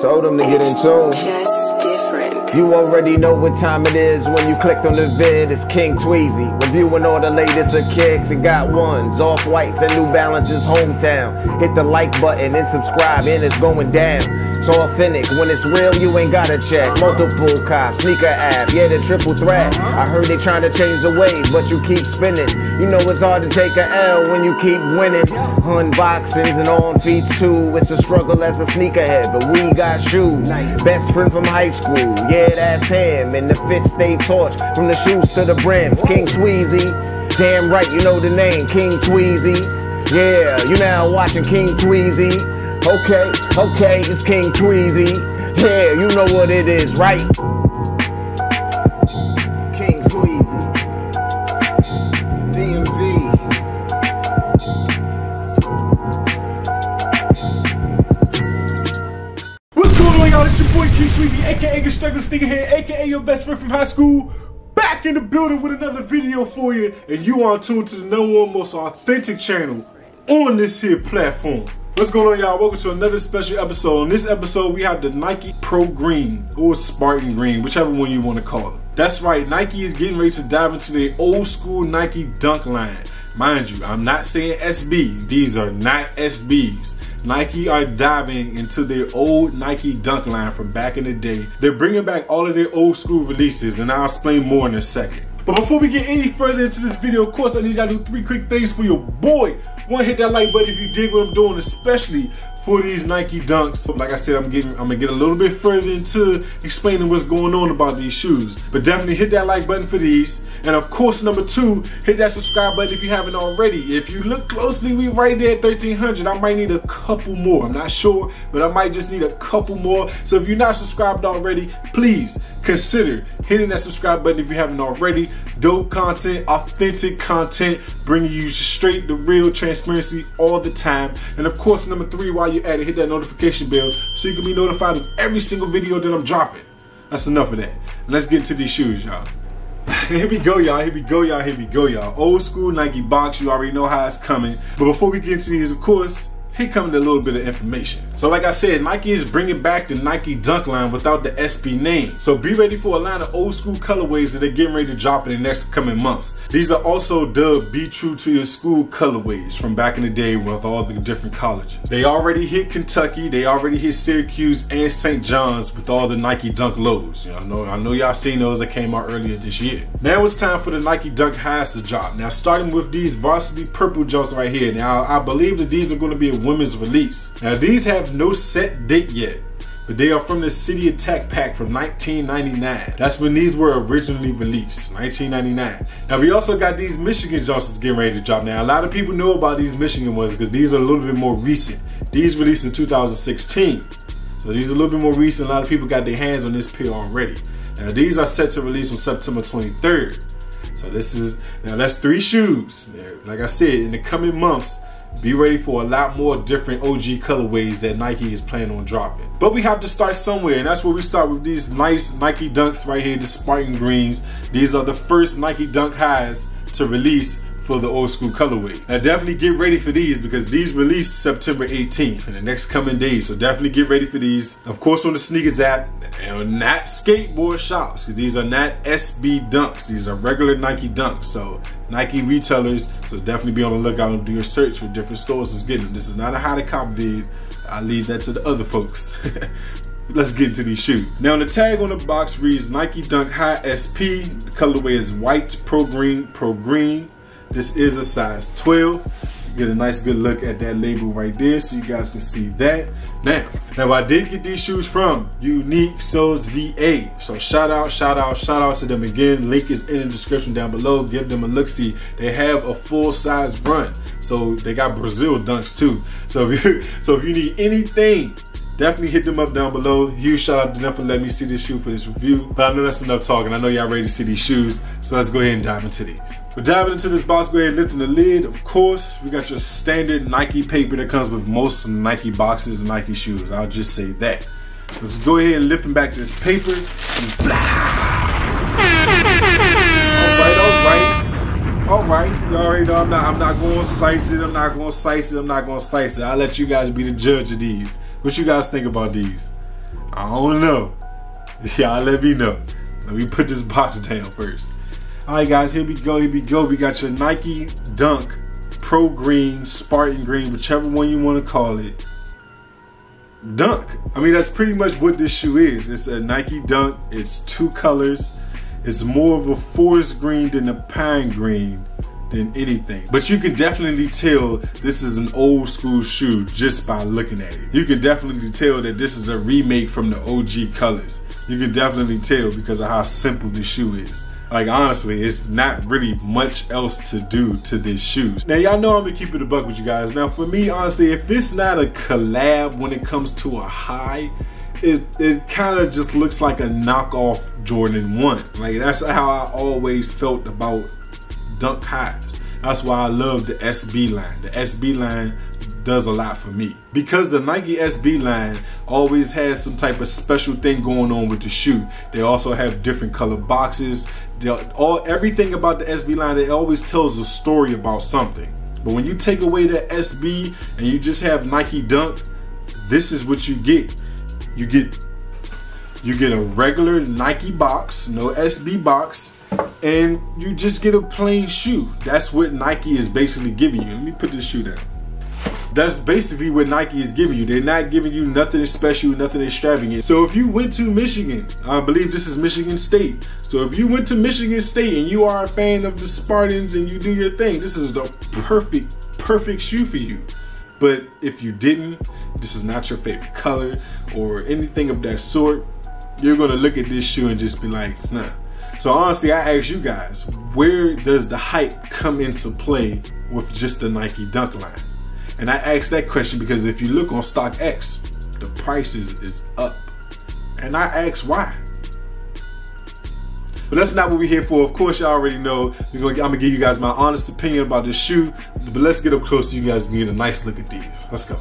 Told them to get in tune. Just different. You already know what time it is when you clicked on the vid. It's KingTweezy, reviewing all the latest of kicks and got ones, off-whites and New Balance's hometown. Hit the like button and subscribe and it's going down. It's authentic, when it's real you ain't gotta check. Multiple cops, sneaker app, yeah the triple threat. I heard they trying to change the wave, but you keep spinning. You know it's hard to take a L when you keep winning. Unboxings and on feats too. It's a struggle as a sneakerhead, but we got shoes. Best friend from high school, yeah that's him. And the fit stay torch from the shoes to the brims. KingTweezy, damn right you know the name, KingTweezy. Yeah, you now watching KingTweezy. Okay, it's KingTweezy. Yeah, you know what it is, right? KingTweezy. DMV. What's going on, y'all? It's your boy KingTweezy, aka Constructive Sneakerhead, aka your best friend from high school. Back in the building with another video for you, and you are tuned to the #1 most authentic channel on this here platform. What's going on, y'all? Welcome to another special episode. In this episode, we have the Nike Pro Green, or Spartan Green, whichever one you want to call them. That's right, Nike is getting ready to dive into their old school Nike Dunk line. Mind you, I'm not saying SB. These are not SBs. Nike are diving into their old Nike Dunk line from back in the day. They're bringing back all of their old school releases, and I'll explain more in a second. But before we get any further into this video, of course, I need y'all to do 3 quick things for your boy. One, hit that like button if you dig what I'm doing, especially for these Nike Dunks. Like I said, I'm gonna get a little bit further into explaining what's going on about these shoes. But definitely hit that like button for these. And of course, number 2, hit that subscribe button if you haven't already. If you look closely, we right there at 1,300. I might need a couple more. I'm not sure, but I might just need a couple more. So if you're not subscribed already, please consider hitting that subscribe button if you haven't already. Dope content, authentic content, bringing you straight the real transparency all the time. And of course, number 3, while you're at it, hit that notification bell so you can be notified of every single video that I'm dropping. That's enough of that. Let's get into these shoes, y'all. Here we go, y'all. Here we go, y'all. Here we go, y'all. Old school Nike box. You already know how it's coming. But before we get into these, of course, here comes a little bit of information. So like I said, Nike is bringing back the Nike Dunk line without the SB name. So be ready for a line of old school colorways that they're getting ready to drop in the next coming months. These are also dubbed Be True to Your School colorways from back in the day with all the different colleges. They already hit Kentucky, they already hit Syracuse and St. John's with all the Nike Dunk lows. You know, I know y'all seen those that came out earlier this year. Now it's time for the Nike Dunk highs to drop. Now starting with these varsity purple jumps right here. Now I believe that these are going to be a women's release. Now these have no set date yet, but they are from the City Attack pack from 1999. That's when these were originally released, 1999. Now we also got these Michigan jumps that's getting ready to drop. Now a lot of people know about these Michigan ones because these are a little bit more recent. These released in 2016. So these are a little bit more recent. A lot of people got their hands on this pair already. Now these are set to release on September 23rd. So that's 3 shoes. Like I said, in the coming months, be ready for a lot more different OG colorways that Nike is planning on dropping. But we have to start somewhere, and that's where we start with these nice Nike Dunks right here, the Spartan Greens. These are the first Nike Dunk highs to release for the old school colorway. Now definitely get ready for these because these release September 18th in the next coming days. So definitely get ready for these. Of course on the sneakers app and not skateboard shops because these are not SB Dunks. These are regular Nike Dunks. So Nike retailers, so definitely be on the lookout and do your search for different stores that's getting them. This is not a how to cop vid. I leave that to the other folks. Let's get into these shoes. Now the tag on the box reads Nike Dunk High SP. The colorway is white, Pro Green, Pro Green. This is a size 12. Get a nice good look at that label right there so you guys can see that. Now I did get these shoes from Unique Soles VA. So shout out to them again. Link is in the description down below. Give them a look-see. They have a full size run. So they got Brazil dunks too. So if you need anything, definitely hit them up down below. Huge shout out to them for letting me see this shoe for this review. But I know that's enough talking. I know y'all ready to see these shoes. So let's go ahead and dive into these. We're diving into this box. Go ahead and lifting the lid. Of course, we got your standard Nike paper that comes with most Nike boxes and Nike shoes. I'll just say that. So let's go ahead and lift back this paper. And blah. All right. You already know I'm not going to size it. I'm not going to size it. I'll let you guys be the judge of these. What you guys think about these? I don't know. Y'all let me know. Let me put this box down first. Alright guys, here we go, here we go. We got your Nike Dunk Pro Green, Spartan Green, whichever one you want to call it. Dunk. I mean, that's pretty much what this shoe is. It's a Nike Dunk. It's 2 colors. It's more of a forest green than a pine green than anything. But you can definitely tell this is an old school shoe just by looking at it. You can definitely tell that this is a remake from the OG colors. You can definitely tell because of how simple this shoe is. Like, honestly, it's not really much else to do to this shoe. Now, y'all know I'm gonna keep it a buck with you guys. Now, for me, honestly, if it's not a collab when it comes to a high, it kind of just looks like a knockoff Jordan 1. Like, that's how I always felt about Dunk highs. That's why I love the SB line. The SB line does a lot for me. Because the Nike SB line always has some type of special thing going on with the shoe. They also have different color boxes. Everything about the SB line, it always tells a story about something. But when you take away the SB and you just have Nike Dunk, this is what you get. You get a regular Nike box, no SB box, and you just get a plain shoe. That's what Nike is basically giving you. Let me put this shoe down. That's basically what Nike is giving you. They're not giving you nothing special, nothing extravagant. So if you went to Michigan, I believe this is Michigan State. So if you went to Michigan State and you are a fan of the Spartans and you do your thing, this is the perfect shoe for you. But if you didn't, this is not your favorite color or anything of that sort, you're gonna look at this shoe and just be like, nah. So honestly, I ask you guys, where does the hype come into play with just the Nike Dunk line? And I ask that question because if you look on StockX, the price is up. And I ask why. But that's not what we're here for. Of course, y'all already know. I'm gonna give you guys my honest opinion about this shoe. But let's get up close so you guys can get a nice look at these. Let's go.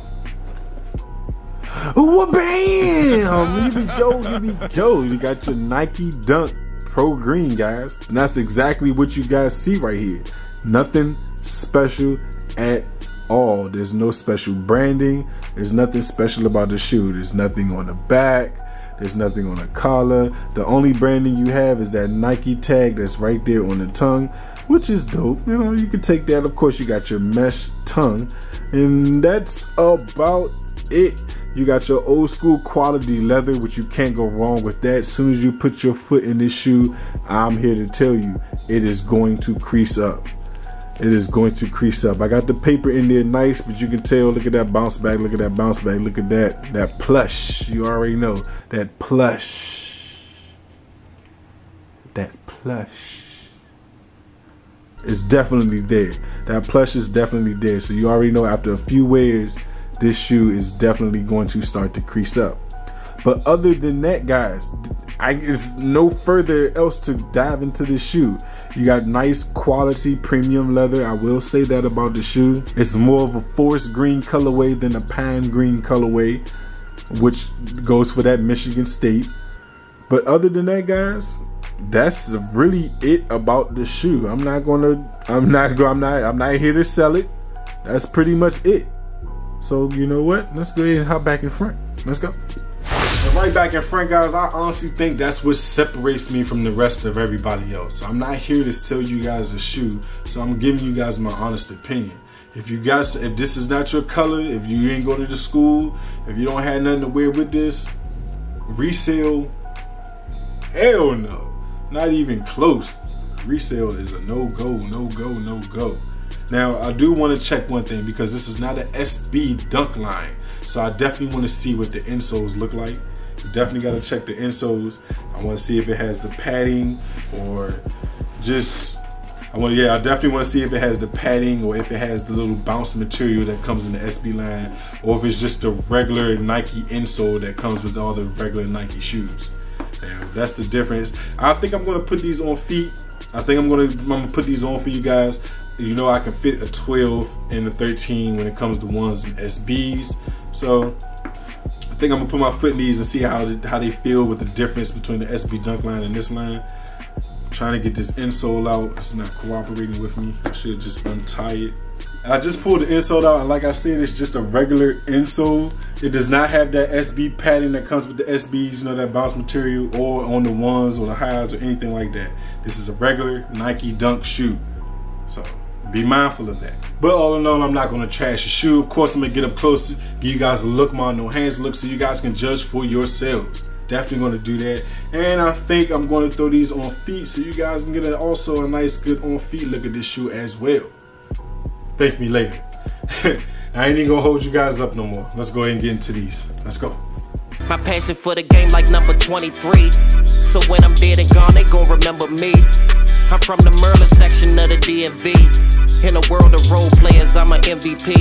Ooh, bam! Here we go, here we go. You got your Nike Dunk Pro Green, guys. And that's exactly what you guys see right here. Nothing special at all. There's no special branding. There's nothing special about the shoe. There's nothing on the back. There's nothing on the collar. The only branding you have is that Nike tag that's right there on the tongue, which is dope. You know, you can take that. Of course, you got your mesh tongue, and that's about it. You got your old school quality leather, which you can't go wrong with that. As soon as you put your foot in this shoe, I'm here to tell you, it is going to crease up. It is going to crease up. I got the paper in there nice, but you can tell, look at that bounce back, look at that bounce back, look at that plush. You already know, that plush. That plush is definitely there. That plush is definitely there. So you already know after a few wears, this shoe is definitely going to start to crease up. But other than that, guys, there's no further else to dive into this shoe. You got nice quality premium leather. I will say that about the shoe. It's more of a forest green colorway than a pine green colorway, which goes for that Michigan State. But other than that, guys, that's really it about the shoe. I'm not here to sell it. That's pretty much it. So you know what? Let's go ahead and hop back in front. Let's go. And right back in front, guys, I honestly think that's what separates me from the rest of everybody else. So I'm not here to sell you guys a shoe, so I'm giving you guys my honest opinion. If this is not your color, if you ain't go to the school, if you don't have nothing to wear with this, resale, hell no. Not even close. Resale is a no-go, no-go, no-go. Now, I do want to check one thing because this is not an SB Dunk line. So I definitely want to see what the insoles look like. You definitely got to check the insoles. I want to see if it has the padding or just, I definitely want to see if it has the padding or if it has the little bounce material that comes in the SB line, or if it's just the regular Nike insole that comes with all the regular Nike shoes. Now, that's the difference. I think I'm going to put these on feet. I think I'm gonna put these on for you guys. You know, I can fit a 12 and a 13 when it comes to ones and SBs. So I think I'm gonna put my foot in these and see how they feel with the difference between the SB Dunk line and this line. trying to get this insole out. It's not cooperating with me. I should just untie it. I just pulled the insole out, and like I said, it's just a regular insole. It does not have that SB padding that comes with the SBs, you know, that bounce material, or on the ones or the highs or anything like that. This is a regular Nike Dunk shoe. So be mindful of that. But all in all, I'm not gonna trash the shoe. Of course, I'm gonna get up close to give you guys a look, my no hands look, so you guys can judge for yourselves. Definitely gonna do that. And I think I'm gonna throw these on feet so you guys can get also a nice good on feet look at this shoe as well. Thank me later. I ain't even gonna hold you guys up no more. Let's go ahead and get into these. Let's go. My passion for the game like number 23. So when I'm dead and gone, they gon' remember me. I'm from the Merlin section of the DMV. In a world of role players, I'm an MVP.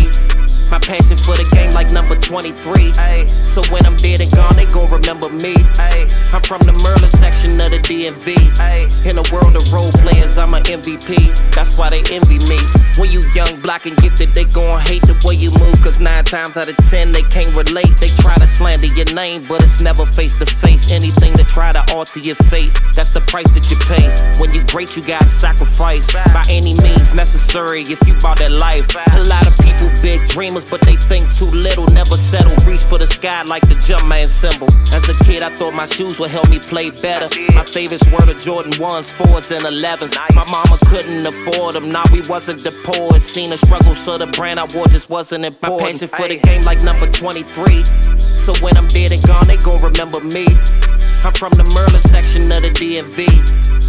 My passion for the game like number 23. Ay. So when I'm dead and gone, they gon' remember me. Ay. I'm from the Merlin section of the DMV. Ay. In a world of role players, I'm an MVP. That's why they envy me. When you young, black and gifted, they gon' hate the way you move. Cause 9 times out of 10, they can't relate. They try to slander your name, but it's never face to face. Anything to try to alter your fate, that's the price that you pay. When you great, you gotta sacrifice by any means necessary if you bout that life. A lot of people big dreamers, but they think too little, never settle, reach for the sky like the Jumpman symbol. As a kid, I thought my shoes would help me play better. My favorites were the Jordan 1s, 4s, and 11s. My mama couldn't afford them, nah, we wasn't the poorest. Seen the struggle, so the brand I wore just wasn't important. My passion for the game like number 23. So when I'm dead and gone, they gon' remember me. I'm from the Merlin section of the DMV.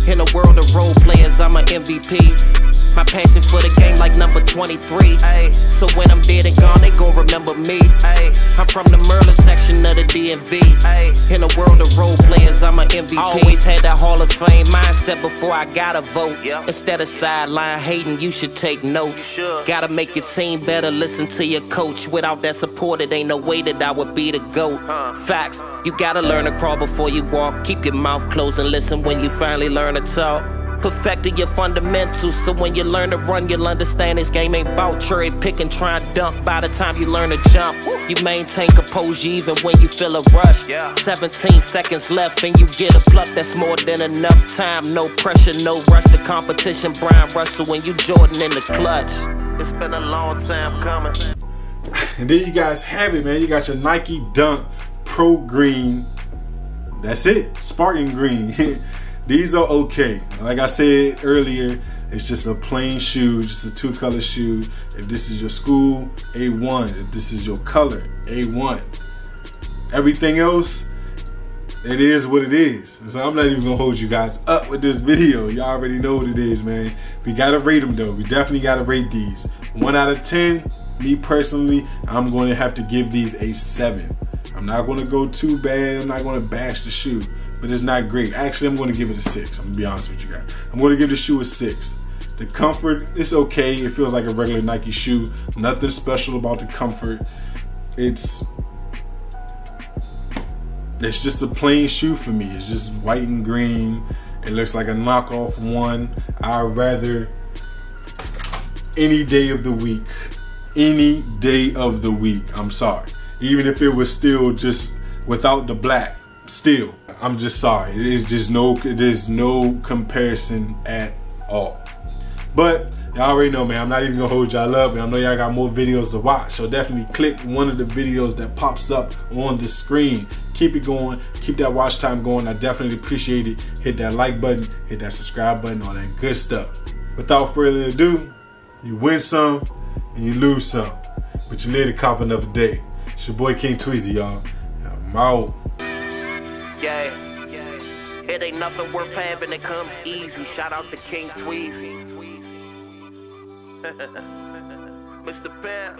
In a world of role players, I'm an MVP. My passion for the game like number 23. Ay. So when I'm dead and gone, they gon' remember me. Ay. I'm from the Merlin section of the DMV. Ay. In a world of role players, I'm an MVP. I always had that Hall of Fame mindset before I got a vote. Yep. Instead of sideline hating, you should take notes. Sure. Gotta make your team better, listen to your coach. Without that support, it ain't no way that I would be the GOAT. Facts, you gotta learn to crawl before you walk. Keep your mouth closed and listen when you finally learn to talk. Perfecting your fundamentals, so when you learn to run, you'll understand this game ain't bout cherry picking, try and dunk. By the time you learn to jump, you maintain composure even when you feel a rush. 17 seconds left and you get a pluck, that's more than enough time. No pressure, no rush, the competition, Brian Russell, when you Jordan in the clutch. It's been a long time coming. And there you guys have it, man. You got your Nike Dunk Pro Green. That's it, Spartan Green. These are okay. Like I said earlier, it's just a plain shoe, just a 2-color shoe. If this is your school, A1. If this is your color, A1. Everything else, it is what it is. So I'm not even gonna hold you guys up with this video. Y'all already know what it is, man. We gotta rate them though. We definitely gotta rate these. 1 out of 10, me personally, I'm gonna have to give these a 7. I'm not gonna go too bad. I'm not gonna bash the shoe, but it's not great. Actually, I'm gonna give it a 6. I'm gonna be honest with you guys. I'm gonna give the shoe a 6. The comfort, it's okay. It feels like a regular Nike shoe. Nothing special about the comfort. It's just a plain shoe for me. It's just white and green. It looks like a knockoff one. I'd rather any day of the week. Any day of the week. I'm sorry. Even if it was still just without the black, still, I'm just sorry. There's no comparison at all. But y'all already know, man, I'm not even gonna hold y'all up, and I know y'all got more videos to watch, so definitely click one of the videos that pops up on the screen. Keep it going, keep that watch time going. I definitely appreciate it. Hit that like button, hit that subscribe button, all that good stuff. Without further ado, you win some and you lose some, but you live to cop another day. It's your boy KingTweezy, y'all. I'm out. Yeah, it ain't nothing worth having that comes easy. Shout out to KingTweezy. Mr. Bear.